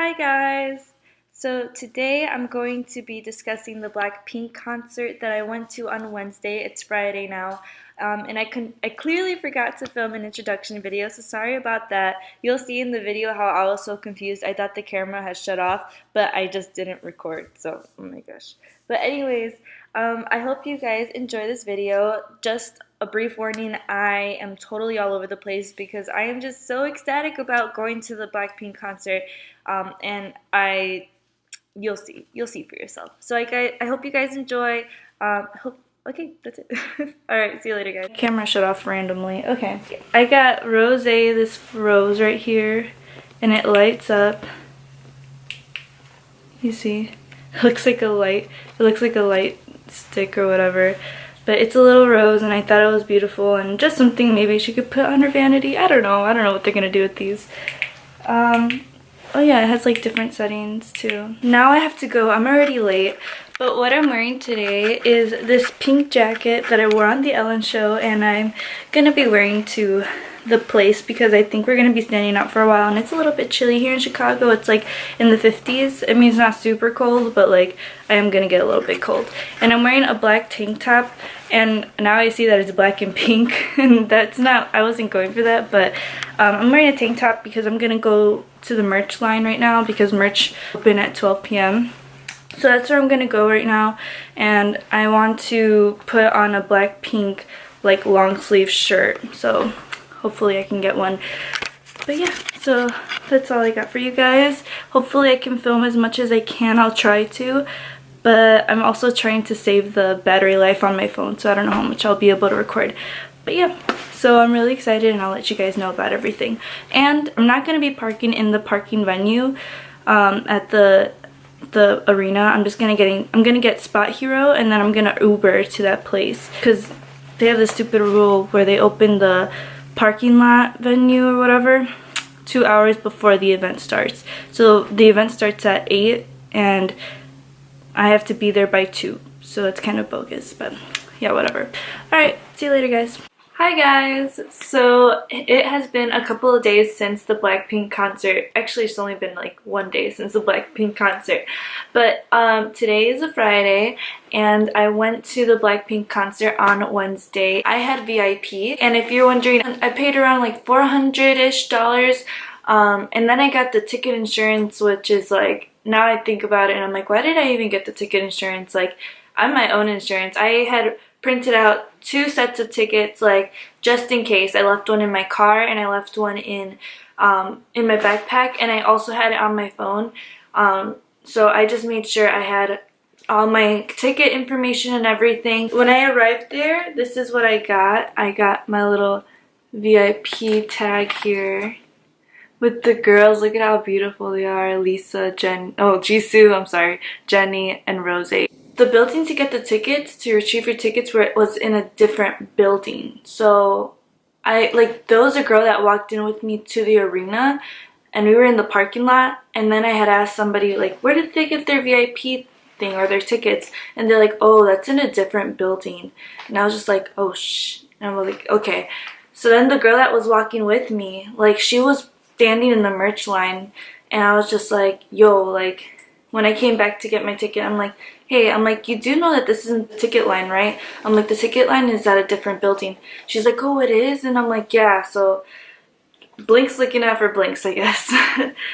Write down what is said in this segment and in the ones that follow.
Hi guys! So today I'm going to be discussing the Blackpink concert that I went to on Wednesday. It's Friday now. And I clearly forgot to film an introduction video, so sorry about that. You'll see in the video how I was so confused. I thought the camera had shut off, but I just didn't record, so oh my gosh. But anyways, I hope you guys enjoy this video. Just a brief warning, I am totally all over the place because I am just so ecstatic about going to the Blackpink concert. And you'll see for yourself. So I hope you guys enjoy. Okay, that's it. All right, see you later, guys. Camera shut off randomly. Okay, I got this rose right here, and it lights up. You see, it looks like a light. It looks like a light stick or whatever. But it's a little rose, and I thought it was beautiful, and just something maybe she could put on her vanity. I don't know what they're gonna do with these. Oh yeah, it has like different settings too. Now I have to go. I'm already late. But what I'm wearing today is this pink jacket that I wore on the Ellen show, and I'm gonna be wearing to the place because I think we're gonna be standing out for a while, and it's a little bit chilly here in Chicago. It's like in the 50s. I mean, it's not super cold, but like I am gonna get a little bit cold. And I'm wearing a black tank top, and now I see that it's black and pink, and that's not, I wasn't going for that, but I'm wearing a tank top because I'm gonna go to the merch line right now because merch open at 12 p.m. So that's where I'm gonna go right now, and I want to put on a Blackpink like long sleeve shirt, so hopefully I can get one. But yeah, so that's all I got for you guys. Hopefully I can film as much as I can. I'll try to, but I'm also trying to save the battery life on my phone, so I don't know how much I'll be able to record. But yeah, so I'm really excited, and I'll let you guys know about everything. And I'm not going to be parking in the parking venue at the arena. I'm gonna get Spot Hero, and then I'm gonna Uber to that place because they have this stupid rule where they open the parking lot venue or whatever 2 hours before the event starts. So the event starts at 8 and I have to be there by 2, so that's kind of bogus, but yeah, whatever. Alright, see you later, guys. Hi guys! So it has been a couple of days since the Blackpink concert. Actually, it's only been like 1 day since the Blackpink concert. But today is a Friday, and I went to the Blackpink concert on Wednesday. I had VIP, and if you're wondering, I paid around like $400-ish. And then I got the ticket insurance, which is like, now I think about it and I'm like, why did I even get the ticket insurance? Like, I'm my own insurance. I had printed out 2 sets of tickets, like just in case. I left one in my car and I left one in my backpack, and I also had it on my phone. So I just made sure I had all my ticket information and everything. When I arrived there, this is what I got. I got my little VIP tag here with the girls. Look at how beautiful they are. Lisa, Jisoo, I'm sorry, Jennie, and Rose. The building to get the tickets, to retrieve your tickets, was in a different building. So there was a girl that walked in with me to the arena, and we were in the parking lot, and then I had asked somebody like, where did they get their VIP thing or their tickets? And they're like, oh, that's in a different building. And I was just like, oh shh. And I was like, okay. So then the girl that was walking with me, like, she was standing in the merch line, and I was just like, yo, like, when I came back to get my ticket, I'm like, hey, I'm like, you do know that this isn't the ticket line, right? I'm like, the ticket line is at a different building. She's like, oh, it is? And I'm like, yeah. So Blink's looking out for Blinks, I guess.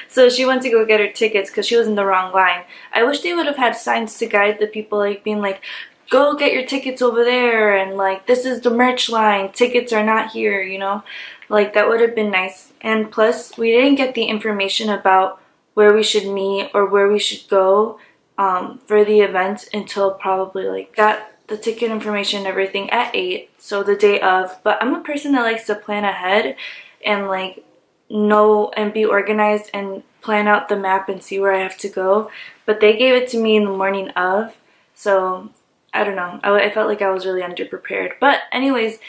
So she went to go get her tickets because she was in the wrong line. I wish they would have had signs to guide the people, like being like, go get your tickets over there, and like, this is the merch line, tickets are not here, you know? Like, that would have been nice. And plus, we didn't get the information about where we should meet or where we should go for the event until probably like, got the ticket information and everything at 8, so the day of. But I'm a person that likes to plan ahead and like know and be organized and plan out the map and see where I have to go. But they gave it to me in the morning of, so I don't know. I felt like I was really underprepared. But anyways,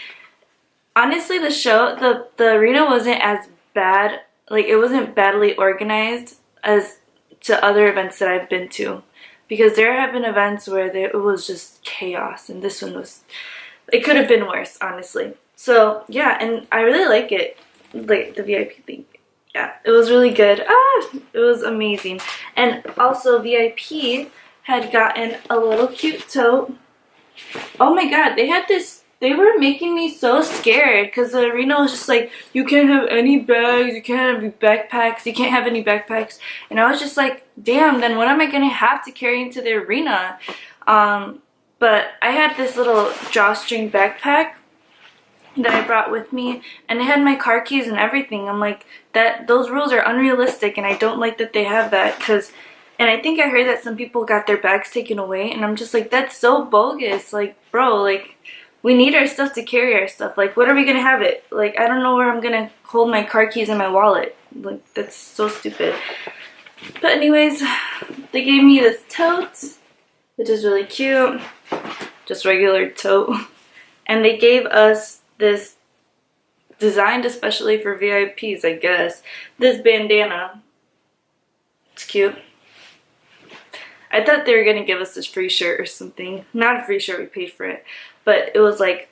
honestly, the show, the arena wasn't as bad. Like, it wasn't badly organized as to other events that I've been to, because there have been events where it was just chaos, and this one was, it could have been worse, honestly. So yeah, and I really like it, like the VIP thing. yeah, it was really good. It was amazing. And also VIP had gotten a little cute tote. Oh my god, they had this, they were making me so scared because the arena was just like, you can't have any bags, you can't have any backpacks, you can't have any backpacks. And I was just like, damn, then what am I gonna have to carry into the arena? But I had this little drawstring backpack that I brought with me, and it had my car keys and everything. I'm like, those rules are unrealistic, and I don't like that they have that, because, and I think I heard that some people got their bags taken away, and I'm just like, that's so bogus. Like, bro, like, we need our stuff to carry our stuff. Like, what are we gonna have it? Like, I don't know where I'm gonna hold my car keys and my wallet. Like, that's so stupid. But anyways, they gave me this tote, which is really cute. Just regular tote. And they gave us this, designed especially for VIPs, I guess, this bandana. It's cute. I thought they were gonna give us this free shirt or something. Not a free shirt, we paid for it. But it was like,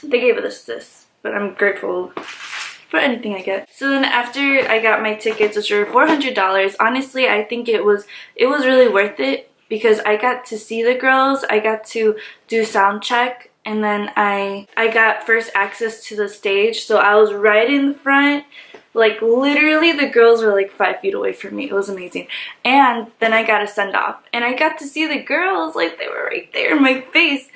they gave us this. But I'm grateful for anything I get. So then after I got my tickets, which were $400, honestly, I think it was really worth it because I got to see the girls, I got to do Soundcheck, and then I got first access to the stage, so I was right in the front. Like, literally, the girls were like 5 feet away from me. It was amazing. And then I got a send-off. And I got to see the girls, like, they were right there in my face.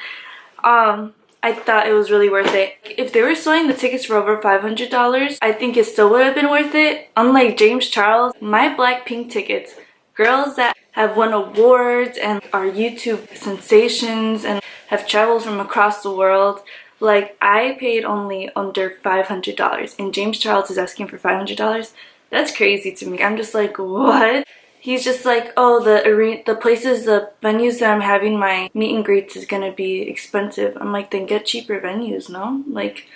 I thought it was really worth it. If they were selling the tickets for over $500, I think it still would have been worth it. Unlike James Charles, my Blackpink tickets, girls that have won awards and are YouTube sensations and have traveled from across the world, like, I paid only under $500 and James Charles is asking for $500. That's crazy to me. I'm just like, what? He's just like, oh, the places, the venues that I'm having my meet and greets is gonna be expensive. I'm like, then get cheaper venues, no? Like,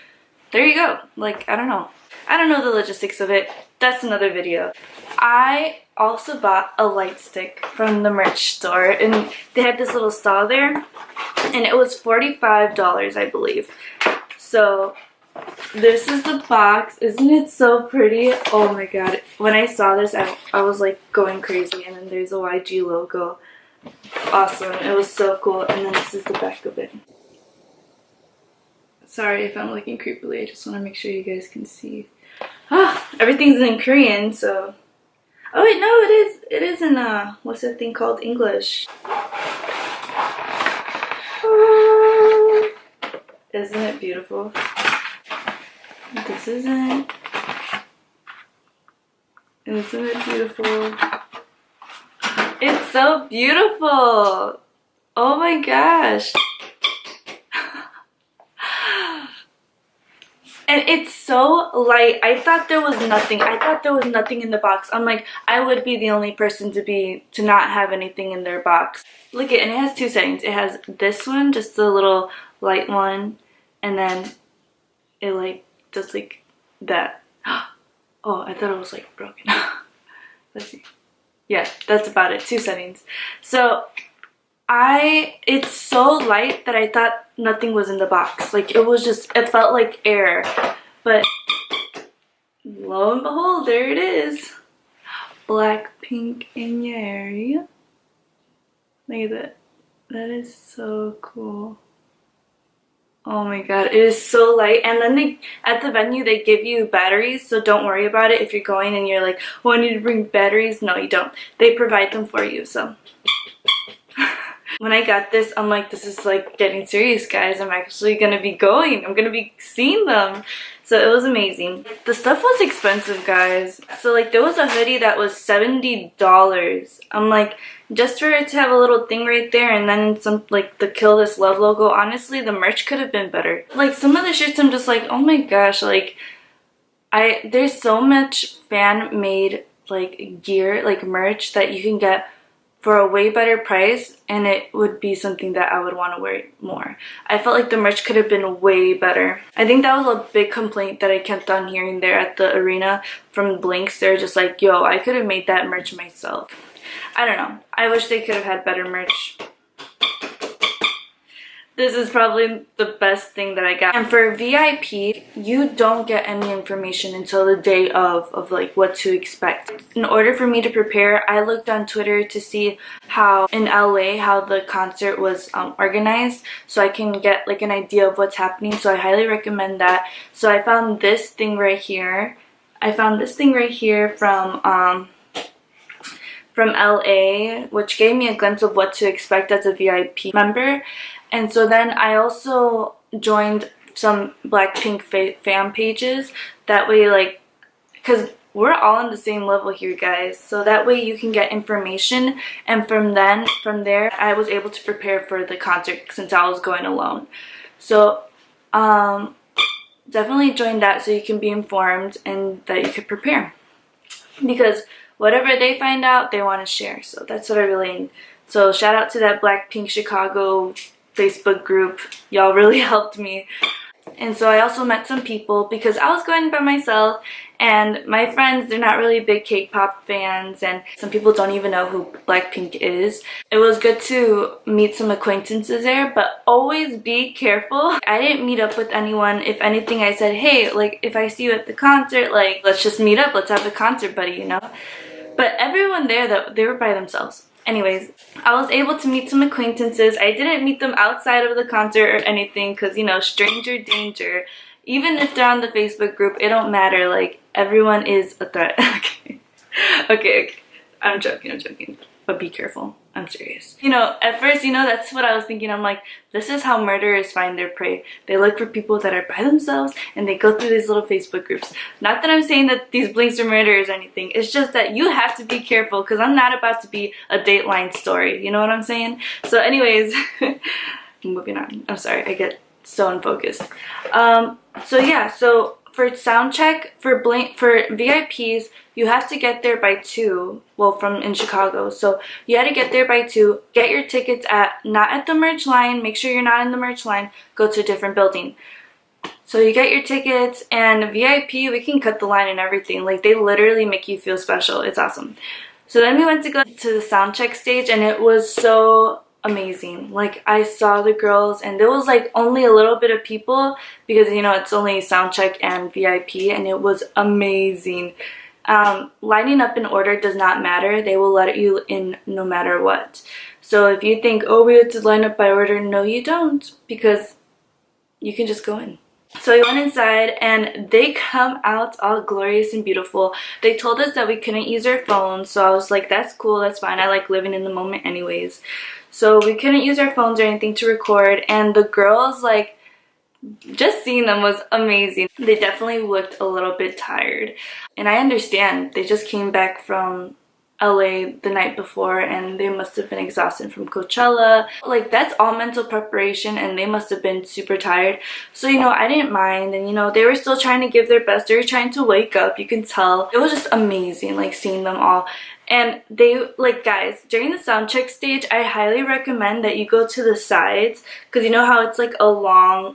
there you go. Like, I don't know. I don't know the logistics of it. That's another video. I also bought a light stick from the merch store, and they had this little stall there, and it was $45, I believe. So this is the box. Isn't it so pretty? Oh my god. When I saw this, I was like going crazy. And then there's a YG logo. Awesome. It was so cool. And then this is the back of it. Sorry if I'm looking creepily. I just want to make sure you guys can see. Everything's in Korean, so... Oh wait, no, it is in, what's that thing called? English. Isn't it beautiful? This is it. Isn't it beautiful? It's so beautiful! Oh my gosh! And it's so light. I thought there was nothing. I thought there was nothing in the box. I'm like, I would be the only person to not have anything in their box. Look at it, and it has two settings. It has this one, just the little light one, and then it like does like that. Oh, I thought it was like broken. Let's see. Yeah, that's about it. Two settings. So it's so light that I thought nothing was in the box. Like, it was just, it felt like air. But lo and behold, there it is. Blackpink in your area. Look at that. That is so cool. Oh my god, it is so light. And then at the venue, they give you batteries, so don't worry about it if you're going and you're like, oh, I need to bring batteries. No, you don't. They provide them for you, so... When I got this, I'm like, this is like getting serious, guys. I'm actually gonna be going. I'm gonna be seeing them. So it was amazing. The stuff was expensive, guys. So like, there was a hoodie that was $70. I'm like, just for it to have a little thing right there and then some like the Kill This Love logo, honestly, the merch could have been better. Like, some of the shirts, I'm just like, oh my gosh, like, there's so much fan-made like gear, like merch that you can get for a way better price, and it would be something that I would want to wear more. I felt like the merch could have been way better. I think that was a big complaint that I kept on hearing there at the arena from Blinks. They're just like, yo, I could have made that merch myself. I don't know. I wish they could have had better merch. This is probably the best thing that I got. And for VIP, you don't get any information until the day of like what to expect. In order for me to prepare, I looked on Twitter to see how in LA, how the concert was organized, so I can get like an idea of what's happening. So I highly recommend that. So I found this thing right here. From LA, which gave me a glimpse of what to expect as a VIP member. And so then I also joined some Blackpink fan pages. That way, like, because we're all on the same level here, guys. So that way you can get information. And from there, I was able to prepare for the concert since I was going alone. So definitely join that so you can be informed and that you could prepare. Because whatever they find out, they want to share. So that's what I really need. So shout out to that Blackpink Chicago Facebook group. Y'all really helped me. And so I also met some people because I was going by myself, and my friends, they're not really big K-pop fans, and some people don't even know who Blackpink is. It was good to meet some acquaintances there, but always be careful. I didn't meet up with anyone. If anything, I said, hey, like, if I see you at the concert, like, let's just meet up, let's have a concert buddy, you know? But everyone there, they were by themselves. Anyways, I was able to meet some acquaintances. I didn't meet them outside of the concert or anything because, you know, stranger danger. Even if they're on the Facebook group, it don't matter. Like, everyone is a threat. Okay. I'm joking. But be careful. I'm serious. You know, at first, you know, that's what I was thinking. I'm like, this is how murderers find their prey. They look for people that are by themselves and they go through these little Facebook groups. Not that I'm saying that these blinks are murderers or anything. It's just that you have to be careful because I'm not about to be a Dateline story. You know what I'm saying? So anyways, moving on. I'm sorry. I get so unfocused. So yeah, so for Soundcheck, for VIPs, you have to get there by 2. Well, in Chicago. So you had to get there by 2. Get your tickets not at the merch line. Make sure you're not in the merch line. Go to a different building. So you get your tickets, and VIP, we can cut the line and everything. Like, they literally make you feel special. It's awesome. So then we went to go to the Soundcheck stage, and it was so amazing. Like, I saw the girls, and there was like only a little bit of people because, you know, it's only Soundcheck and VIP, and it was amazing. Lining up in order does not matter. They will let you in no matter what. So if you think, oh, we have to line up by order, no you don't, because you can just go in. So we went inside, and they come out all glorious and beautiful. They told us that we couldn't use our phones, so I was like, that's cool, that's fine. I like living in the moment anyways. So we couldn't use our phones or anything to record, and the girls, like, just seeing them was amazing. They definitely looked a little bit tired, and I understand. They just came back from LA the night before, and they must have been exhausted from Coachella. Like, that's all mental preparation, and they must have been super tired. So, you know, I didn't mind, and, you know, they were still trying to give their best. They were trying to wake up, you can tell. It was just amazing, like, seeing them all. And they, like, guys, during the Soundcheck stage, I highly recommend that you go to the sides, because you know how it's like a long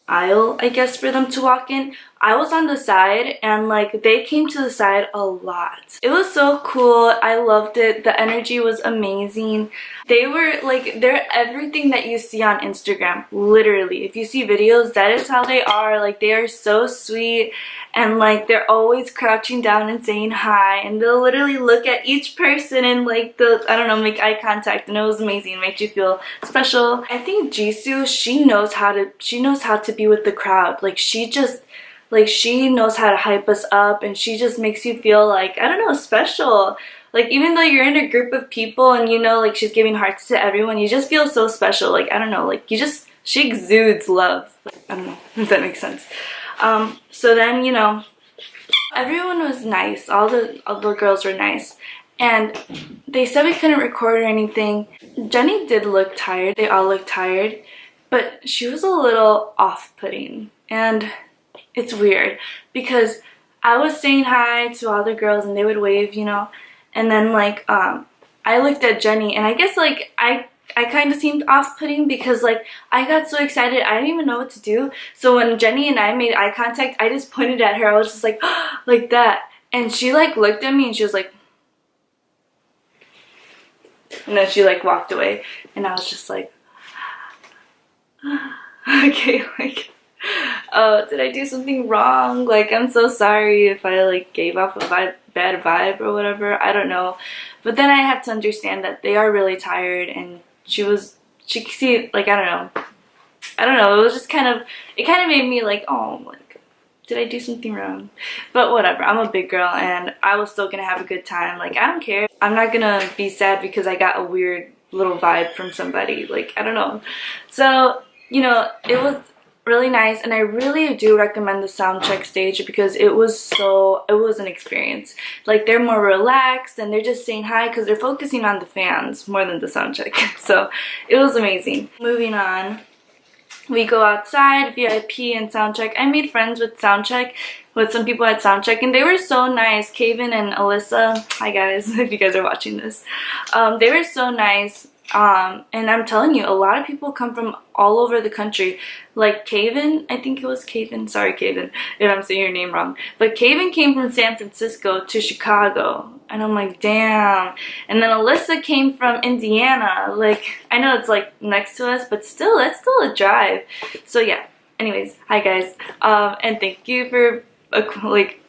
aisle, I guess, for them to walk in. I was on the side, and like, they came to the side a lot. It was so cool. I loved it. The energy was amazing. They were like, they're everything that you see on Instagram, literally. If you see videos, that is how they are. Like, they are so sweet, and like, they're always crouching down and saying hi, and they'll literally look at each person and like, I don't know, make eye contact, and it was amazing. It makes you feel special. I think Jisoo, she knows how to be with the crowd. Like, she knows how to hype us up, and she just makes you feel like, I don't know, special. Like, even though you're in a group of people and, you know, like, she's giving hearts to everyone, you just feel so special. Like, I don't know, like, she exudes love. Like, I don't know if that makes sense. So then, you know, everyone was nice. All the girls were nice. And they said we couldn't record or anything. Jenny did look tired. They all looked tired. But she was a little off-putting. And it's weird because I was saying hi to all the girls and they would wave, you know, and then like I looked at Jenny, and I guess like I kind of seemed off-putting because like I got so excited I didn't even know what to do. So when Jenny and I made eye contact, I just pointed at her. I was just like like that, and she like looked at me and she was like, and then she like walked away, and I was just like, Okay, like, oh, did I do something wrong? Like, I'm so sorry if I like gave off a bad vibe or whatever. I don't know. But then I have to understand that they are really tired, and she see, like, I don't know. I don't know. It was just it kind of made me like, oh, like, did I do something wrong? But whatever. I'm a big girl, and I was still gonna have a good time. Like, I don't care. I'm not gonna be sad because I got a weird little vibe from somebody. Like, I don't know. So, you know, it was really nice, and I really do recommend the Soundcheck stage because it was an experience. Like, they're more relaxed, and they're just saying hi because they're focusing on the fans more than the Soundcheck. So it was amazing. Moving on, we go outside, VIP and Soundcheck. I made friends with Soundcheck, with some people at Soundcheck, and they were so nice. Kaven and Alyssa, hi guys, if you guys are watching this. They were so nice. And I'm telling you, a lot of people come from all over the country. Like Kaven, I think it was Kaven. Sorry, Kaven, if I'm saying your name wrong. But Kaven came from San Francisco to Chicago. And I'm like, damn. And then Alyssa came from Indiana. Like, I know it's like next to us, but still, that's still a drive. So yeah, anyways, hi guys. And thank you for like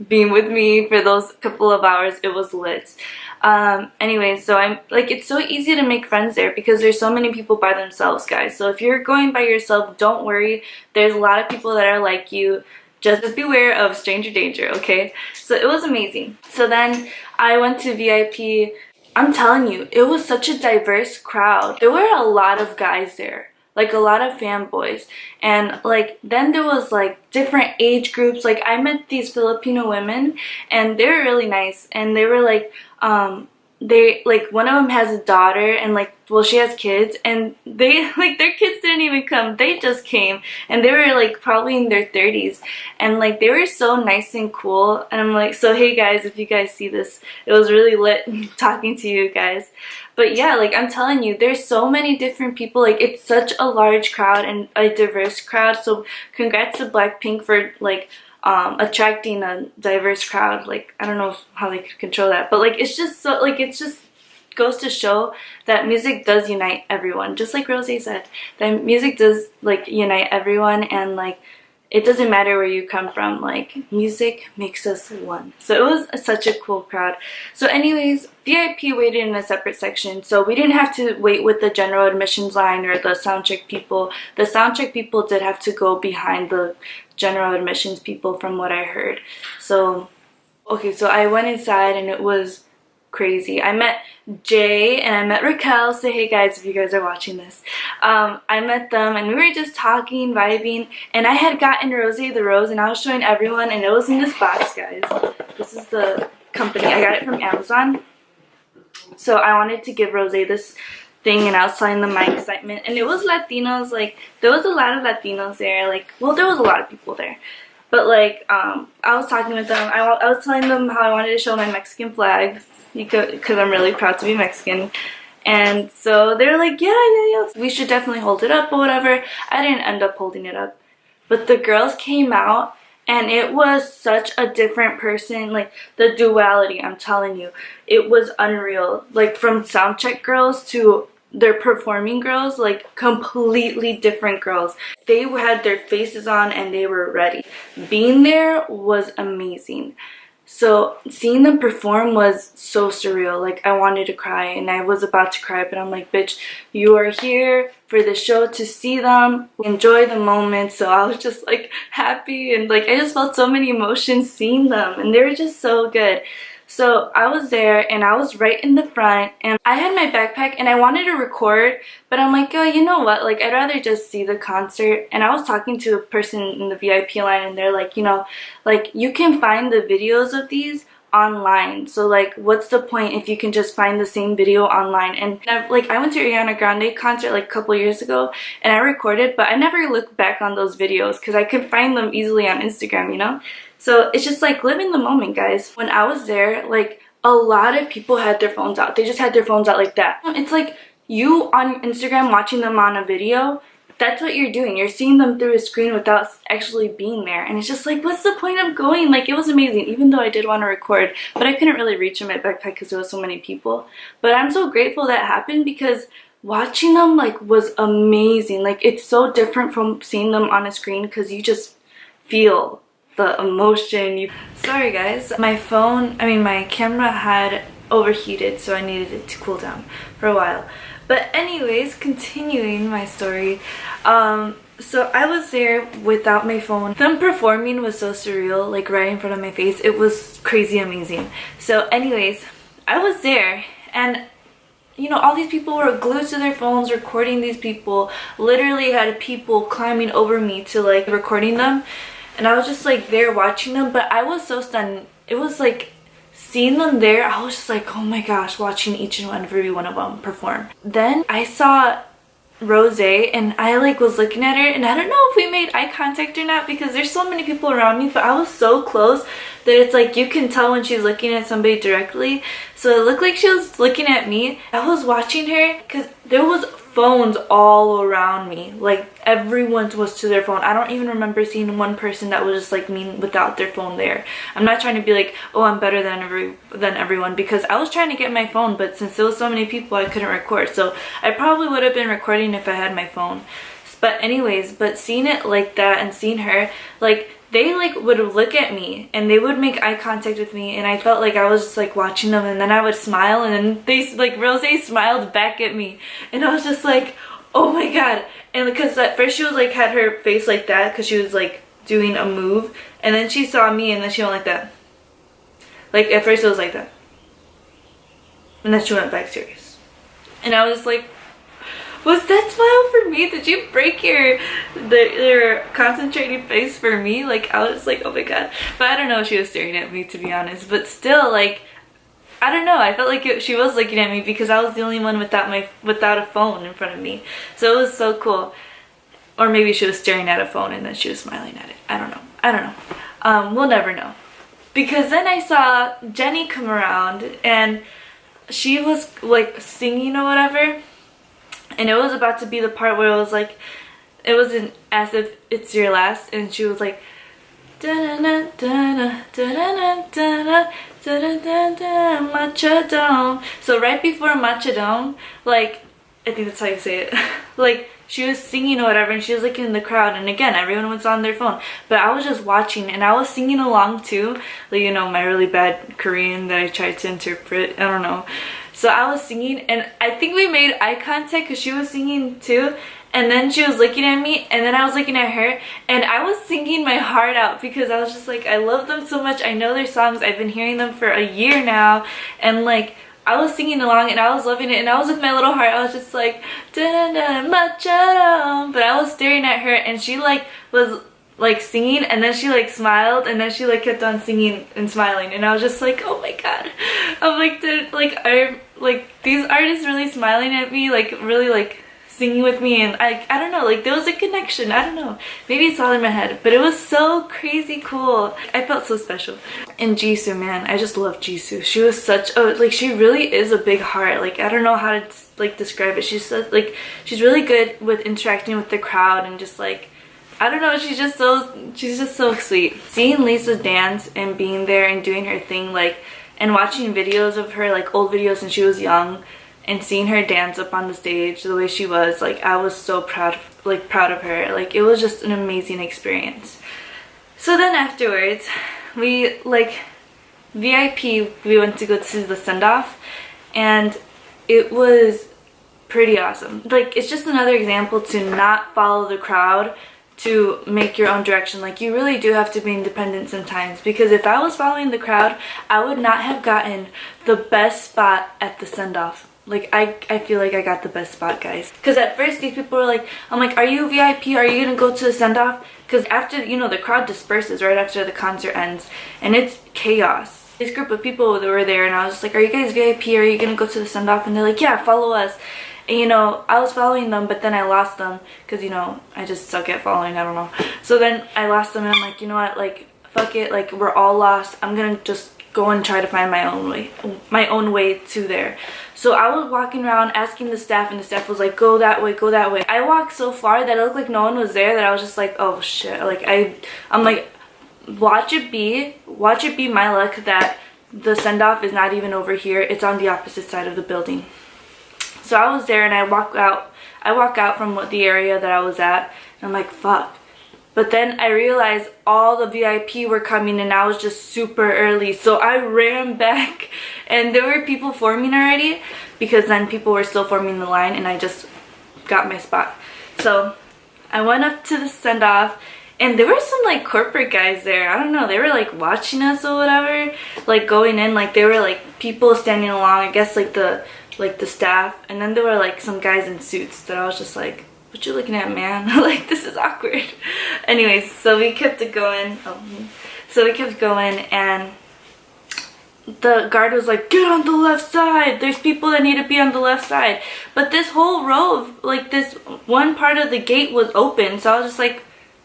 being with me for those couple of hours. It was lit. Anyways, so I'm like, it's so easy to make friends there because there's so many people by themselves, guys. So if you're going by yourself, don't worry. There's a lot of people that are like you. Just beware of stranger danger, okay? So it was amazing. So then I went to VIP. I'm telling you, it was such a diverse crowd. There were a lot of guys there. Like a lot of fanboys, and like then there was like different age groups. Like I met these Filipino women, and they were really nice, and they were like they like, one of them has a daughter, and like, well, she has kids, and they like, their kids didn't even come, they just came, and they were like probably in their 30s, and like they were so nice and cool. And I'm like, so hey guys, if you guys see this, it was really lit talking to you guys. But yeah, like I'm telling you, there's so many different people. Like, it's such a large crowd and a diverse crowd. So congrats to Blackpink for like attracting a diverse crowd. Like, I don't know how they could control that, but like, it's just so, like, it just goes to show that music does unite everyone. Just like Rosé said, that music does like unite everyone, and like, it doesn't matter where you come from, like, music makes us one. So it was such a cool crowd. So anyways, VIP waited in a separate section, so we didn't have to wait with the general admissions line or the Soundcheck people. The Soundcheck people did have to go behind the general admissions people, from what I heard. So, okay, so I went inside, and it was crazy. I met Jay and I met Raquel. Say hey guys if you guys are watching this. I met them, and we were just talking, vibing, and I had gotten Rosé the rose, and I was showing everyone, and it was in this box, guys. This is the company. I got it from Amazon. So I wanted to give Rosé this thing, and I was telling them my excitement, and it was Latinos. Like, there was a lot of Latinos there. Like, well, there was a lot of people there. But like, I was talking with them. I was telling them how I wanted to show my Mexican flag, because I'm really proud to be Mexican. And so they're like, yeah, we should definitely hold it up or whatever. I didn't end up holding it up. But the girls came out, and it was such a different person. Like, the duality, I'm telling you, it was unreal. Like, from Soundcheck girls to their performing girls, like completely different girls. They had their faces on, and they were ready. Being there was amazing. So seeing them perform was so surreal. Like, I wanted to cry, and I was about to cry, but I'm like, bitch, you are here for the show to see them, enjoy the moment. So I was just like happy, and like I just felt so many emotions seeing them, and they were just so good. So I was there, and I was right in the front, and I had my backpack, and I wanted to record, but I'm like, oh, you know what, like, I'd rather just see the concert. And I was talking to a person in the VIP line, and they're like, you know, like, you can find the videos of these online, so like, what's the point if you can just find the same video online? And I went to Ariana Grande concert like a couple years ago, and I recorded, but I never looked back on those videos because I could find them easily on Instagram, you know? So it's just like, live in the moment, guys. When I was there, like, a lot of people had their phones out. They just had their phones out like that. It's like, you on Instagram watching them on a video, that's what you're doing. You're seeing them through a screen without actually being there. And it's just like, what's the point of going? Like, it was amazing, even though I did want to record, but I couldn't really reach in my backpack because there was so many people. But I'm so grateful that happened, because watching them like was amazing. Like it's so different from seeing them on a screen because you just feel the emotion. Sorry guys, my camera had overheated, so I needed it to cool down for a while. But anyways, continuing my story, so I was there without my phone. Them performing was so surreal, like right in front of my face. It was crazy amazing. So anyways, I was there, and you know, all these people were glued to their phones recording these people. Literally had people climbing over me to like recording them, and I was just like there watching them. But I was so stunned. It was like seeing them there, I was just like, oh my gosh, watching each and every one of them perform. Then I saw Rose, and I like was looking at her, and I don't know if we made eye contact or not because there's so many people around me, but I was so close that it's like you can tell when she's looking at somebody directly. So it looked like she was looking at me. I was watching her because there was phones all around me. Like everyone was to their phone. I don't even remember seeing one person that was just like me without their phone there. I'm not trying to be like, oh, I'm better than everyone, because I was trying to get my phone, but since there was so many people, I couldn't record. So I probably would have been recording if I had my phone. But anyways, but seeing it like that and seeing her, like they like would look at me and they would make eye contact with me, and I felt like I was just like watching them, and then I would smile, and then they like Rose smiled back at me, and I was just like, oh my god. And because at first she was like had her face like that because she was like doing a move, and then she saw me and then she went like that. Like at first it was like that, and then she went back serious, and I was just like, was that smile for me? Did you break your concentrating face for me? Like I was just like, oh my god. But I don't know if she was staring at me, to be honest. But still, like, I don't know. I felt like she was looking at me because I was the only one without a phone in front of me. So it was so cool. Or maybe she was staring at a phone and then she was smiling at it. I don't know. We'll never know. Because then I saw Jenny come around and she was like singing or whatever. And it was about to be the part where it was like, it was as if it's your last, and she was like, da-da-da, da-da, da-da-da, da-da, da-da-da, Machadon. So right before Machadon, like, I think that's how you say it, like, she was singing or whatever, and she was looking in the crowd, and again, everyone was on their phone, but I was just watching, and I was singing along too, like, you know, my really bad Korean that I tried to interpret, I don't know. So I was singing, and I think we made eye contact because she was singing too, and then she was looking at me, and then I was looking at her, and I was singing my heart out because I was just like, I love them so much. I know their songs. I've been hearing them for a year now, and like, I was singing along, and I was loving it, and I was with my little heart. I was just like, da-da-da, Machadon. But I was staring at her, and she like was like singing, and then she like smiled, and then she like kept on singing and smiling, and I was just like, oh my god. I'm like, these artists really smiling at me, like really like singing with me, and I don't know, like there was a connection. I don't know, maybe it's all in my head, but it was so crazy cool. I felt so special. And Jisoo, man, I just love Jisoo. She was such a, like, she really is a big heart. Like, I don't know how to like describe it. She's so, like, she's really good with interacting with the crowd, and just like, I don't know, she's just so sweet. Seeing Lisa dance and being there and doing her thing, like, and watching videos of her, like old videos when she was young, and seeing her dance up on the stage the way she was, like, I was so proud of her. Like, it was just an amazing experience. So then afterwards, we like VIP, we went to go to the send-off, and it was pretty awesome. Like, it's just another example to not follow the crowd, to make your own direction. Like, you really do have to be independent sometimes, because if I was following the crowd, I would not have gotten the best spot at the send-off. Like, I feel like I got the best spot, guys. Because at first these people were like, I'm like, are you VIP? Are you gonna go to the send-off? Because after, you know, the crowd disperses right after the concert ends, and it's chaos. This group of people that were there, and I was just like, are you guys VIP? Are you gonna go to the send-off? And they're like, yeah, follow us. And, you know, I was following them, but then I lost them because, you know, I just suck at following, I don't know. So then I lost them, and I'm like, you know what, like, fuck it, like, we're all lost. I'm gonna just go and try to find my own way to there. So I was walking around asking the staff, and the staff was like, go that way, go that way. I walked so far that it looked like no one was there, that I was just like, oh shit. Like, I'm like, watch it be my luck that the send-off is not even over here. It's on the opposite side of the building. So I was there and I walk out from the area that I was at, and I'm like, fuck. But then I realized all the VIP were coming and I was just super early. So I ran back and there were people forming already, because then people were still forming the line and I just got my spot. So I went up to the send off and there were some like corporate guys there. I don't know, they were like watching us or whatever, like going in, like they were like people standing along, I guess like the staff, and then there were like some guys in suits that I was just like, what you looking at, man? Like, this is awkward. Anyways, so we kept it going. So we kept going, and the guard was like, get on the left side. There's people that need to be on the left side. But this whole row of, like, this one part of the gate was open. So I was just like,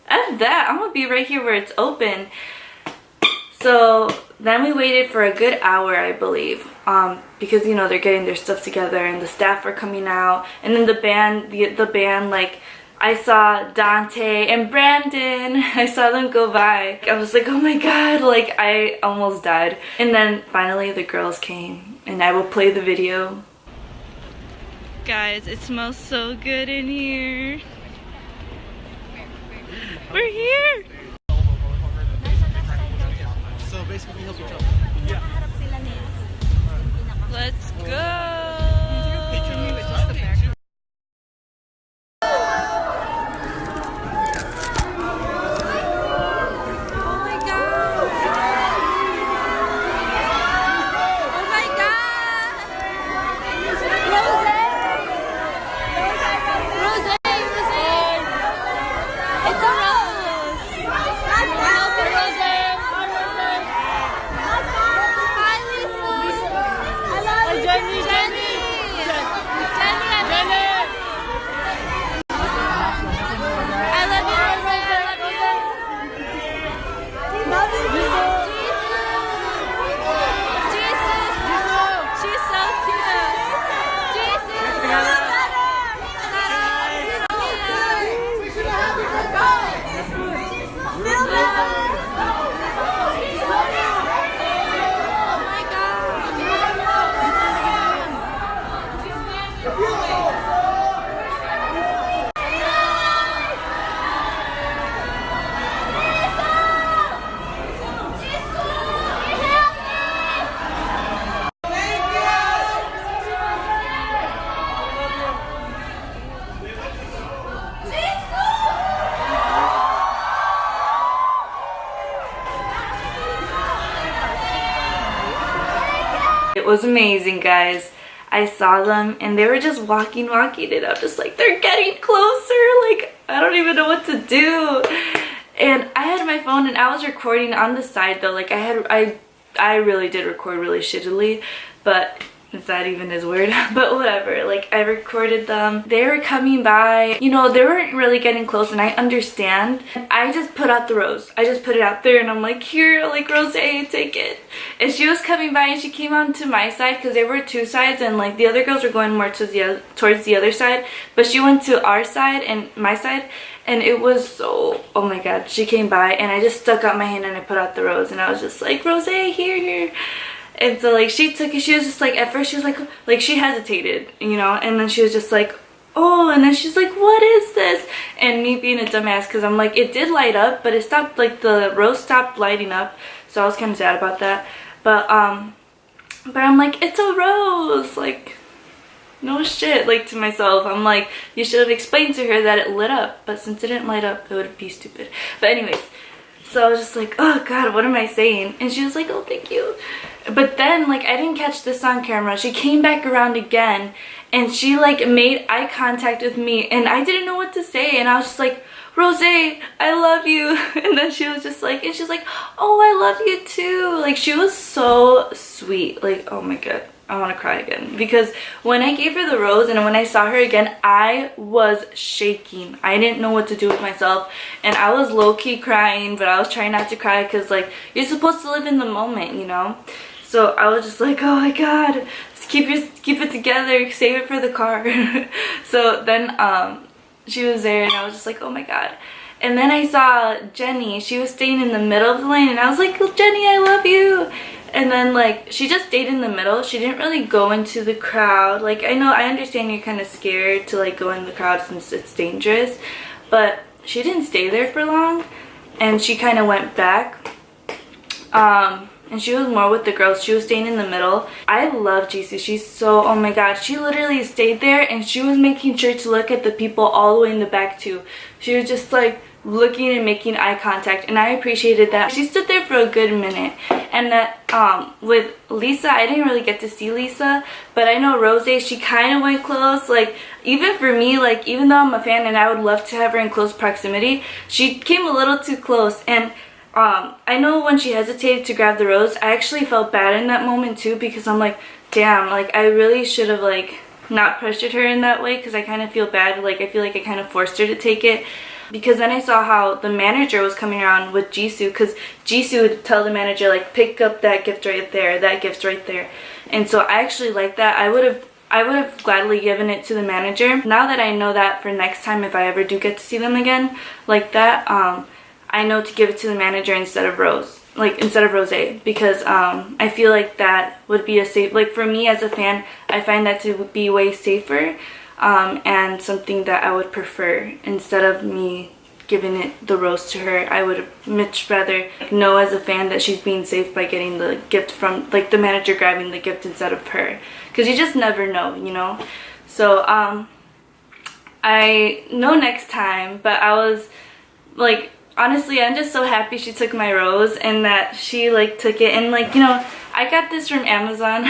F that. I'm gonna be right here where it's open. So then we waited for a good hour, I believe, because, you know, they're getting their stuff together and the staff are coming out, and then the band, like, I saw Dante and Brandon, I saw them go by. I was like, oh my god, like, I almost died. And then finally the girls came, and I will play the video. Guys, it smells so good in here. We're here! So basically, help each other. Yeah. Let's go! It was amazing, guys. I saw them and they were just walking and I'm just like, they're getting closer, like I don't even know what to do. And I had my phone and I was recording on the side though, like I really did record really shittily, but if that even is weird, but whatever. Like, I recorded them, they were coming by, you know, they weren't really getting close, and I understand. I just put out the rose, I just put it out there and I'm like, here, like, Rose, take it. And she was coming by and she came on to my side because there were two sides, and like the other girls were going more towards the other side, but she went to our side and my side, and it was so, oh my god. She came by and I just stuck out my hand and I put out the rose and I was just like, Rose, here. And so like she took it, she was just like, at first she was like she hesitated, you know, and then she was just like, oh, and then she's like, what is this? And me being a dumbass, because I'm like, it did light up, but it stopped, like the rose stopped lighting up, so I was kind of sad about that. But I'm like, it's a rose, like, no shit, like, to myself. I'm like, you should have explained to her that it lit up, but since it didn't light up, it would be stupid. But anyways, so I was just like, oh god, what am I saying? And she was like, oh, thank you. But then, like, I didn't catch this on camera. She came back around again and she like made eye contact with me and I didn't know what to say, and I was just like, Rose, I love you. And then she was just like, and she's like, oh, I love you too. Like, she was so sweet. Like, oh my god, I want to cry again, because when I gave her the rose and when I saw her again, I was shaking. I didn't know what to do with myself, and I was low-key crying, but I was trying not to cry because, like, you're supposed to live in the moment, you know? So I was just like, oh my god, just keep it together, save it for the car. So then she was there and I was just like, oh my god. And then I saw Jenny. She was staying in the middle of the lane and I was like, oh, Jenny, I love you. And then like she just stayed in the middle. She didn't really go into the crowd. Like I understand you're kind of scared to like go in the crowd since it's dangerous, but she didn't stay there for long, and she kind of went back. And she was more with the girls. She was staying in the middle. I love Jisoo. She's so, oh my god. She literally stayed there and she was making sure to look at the people all the way in the back too. She was just like looking and making eye contact, and I appreciated that. She stood there for a good minute. And that with Lisa, I didn't really get to see Lisa, but I know Rose, she kind of went close. Like even for me, like even though I'm a fan and I would love to have her in close proximity, she came a little too close. And I know when she hesitated to grab the rose, I actually felt bad in that moment too, because I'm like, damn, like I really should have like not pressured her in that way, because I kind of feel bad. Like I feel like I kind of forced her to take it, because then I saw how the manager was coming around with Jisoo, because Jisoo would tell the manager like, pick up that gift right there, that gift's right there. And so I actually like that. I would have gladly given it to the manager. Now that I know that for next time, if I ever do get to see them again like that, I know to give it to the manager instead of Rose, because I feel like that would be a safe, like for me as a fan, I find that to be way safer, and something that I would prefer instead of me giving the rose to her. I would much rather know as a fan that she's being safe by getting the gift from like the manager grabbing the gift instead of her, because you just never know, you know. So I know next time, but I was like, honestly, I'm just so happy she took my rose and that she like took it. And like, you know, I got this from Amazon.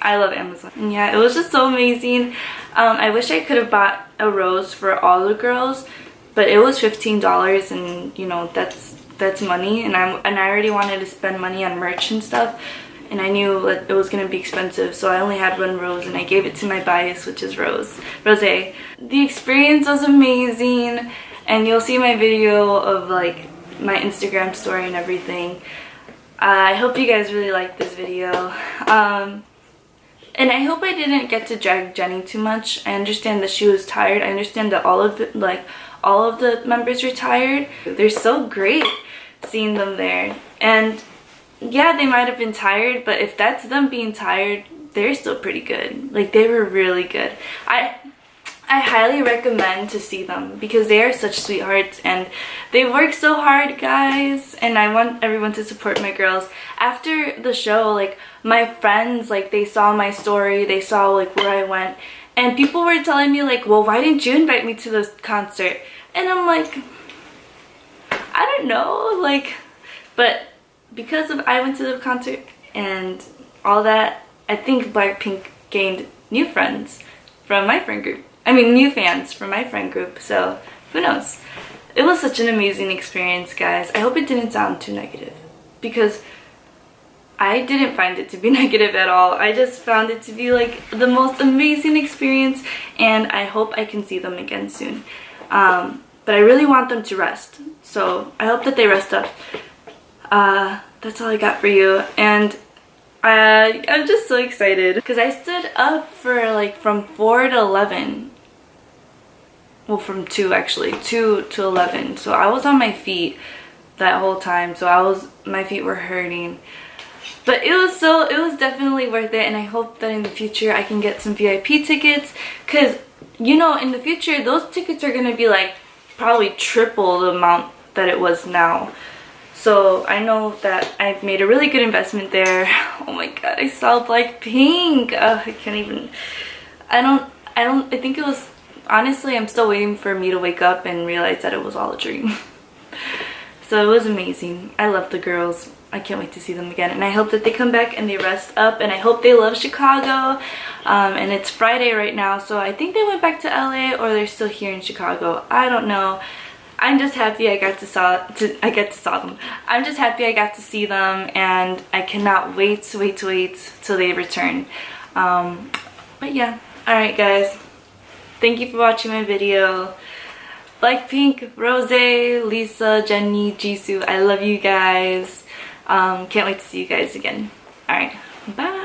I love Amazon. And yeah, it was just so amazing. I wish I could have bought a rose for all the girls, but it was $15, and you know, that's money, and I already wanted to spend money on merch and stuff, and I knew that it was gonna be expensive, so I only had one rose and I gave it to my bias, which is Rose. The experience was amazing. And you'll see my video of like my Instagram story and everything. I hope you guys really liked this video. And I hope I didn't get to drag Jennie too much. I understand that she was tired. I understand that all of the members were tired. They're so great seeing them there. And yeah, they might have been tired, but if that's them being tired, they're still pretty good. Like they were really good. I highly recommend to see them, because they are such sweethearts and they work so hard, guys. And I want everyone to support my girls. After the show, like my friends, like they saw my story, they saw like where I went, and people were telling me like, well, why didn't you invite me to this concert? And I'm like, I don't know, like, but because of I went to the concert and all that, I think Blackpink gained new friends from my friend group. I mean, new fans from my friend group, so who knows. It was such an amazing experience, guys. I hope it didn't sound too negative, because I didn't find it to be negative at all. I just found it to be like the most amazing experience, and I hope I can see them again soon. But I really want them to rest, so I hope that they rest up. That's all I got for you, and I'm just so excited because I stood up for like from 4 to 11. Well, from 2 actually, 2 to 11. So I was on my feet that whole time. So my feet were hurting. But it was definitely worth it, and I hope that in the future I can get some VIP tickets, because you know, in the future those tickets are gonna be like probably triple the amount that it was now. So I know that I've made a really good investment there. Oh my god, I saw Blackpink. I can't even. I think it was, honestly, I'm still waiting for me to wake up and realize that it was all a dream. So it was amazing. I love the girls. I can't wait to see them again, and I hope that they come back and they rest up, and I hope they love Chicago. And it's Friday right now, so I think they went back to LA, or they're still here in Chicago. I don't know. I'm just happy I got to saw them. I'm just happy I got to see them, and I cannot wait till they return. But yeah, alright guys. Thank you for watching my video. Blackpink, Rose, Lisa, Jennie, Jisoo, I love you guys. Can't wait to see you guys again. Alright, bye.